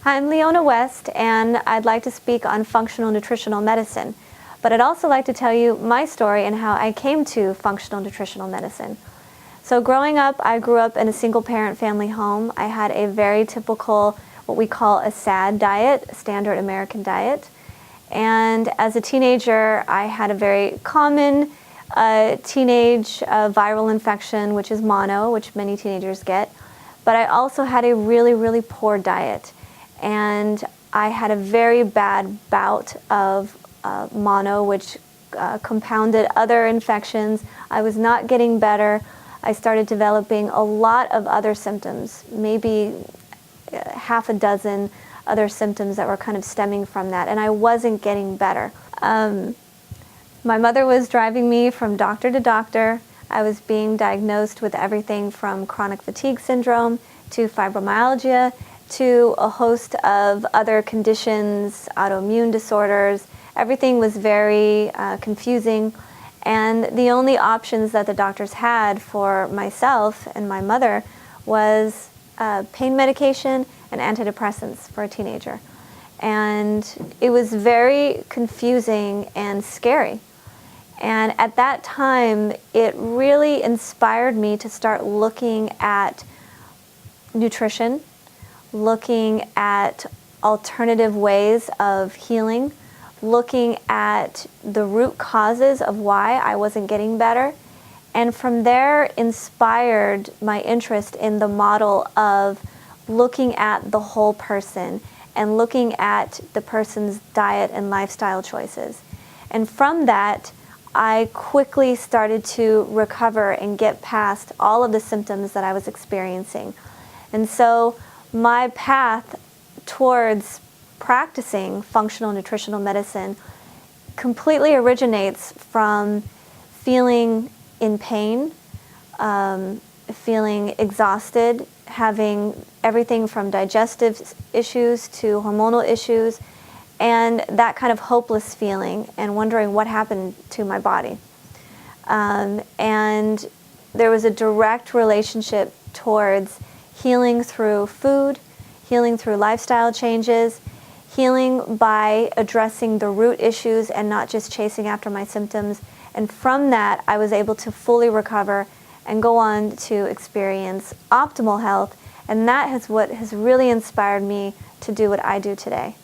I'm Leona West, and I'd like to speak on functional nutritional medicine. But I'd also like to tell you my story and how I came to functional nutritional medicine. So growing up, I grew up in a single-parent family home. I had a very typical, what we call a SAD diet, a standard American diet. And as a teenager, I had a very common teenage viral infection, which is mono, which many teenagers get. But I also had a really, really poor diet. And I had a very bad bout of mono, which compounded other infections. I was not getting better. I started developing a lot of other symptoms, maybe half a dozen other symptoms that were kind of stemming from that, and I wasn't getting better. My mother was driving me from doctor to doctor. I was being diagnosed with everything from chronic fatigue syndrome to fibromyalgia to a host of other conditions, autoimmune disorders. Everything was very confusing, and the only options that the doctors had for myself and my mother was pain medication and antidepressants for a teenager. And it was very confusing and scary. And at that time, it really inspired me to start looking at nutrition, looking at alternative ways of healing, looking at the root causes of why I wasn't getting better. And from there inspired my interest in the model of looking at the whole person and looking at the person's diet and lifestyle choices. And from that, I quickly started to recover and get past all of the symptoms that I was experiencing. And so my path towards practicing functional nutritional medicine completely originates from feeling in pain, feeling exhausted, having everything from digestive issues to hormonal issues, and that kind of hopeless feeling and wondering what happened to my body. And there was a direct relationship towards healing through food, healing through lifestyle changes, healing by addressing the root issues and not just chasing after my symptoms. And from that, I was able to fully recover and go on to experience optimal health. And that is what has really inspired me to do what I do today.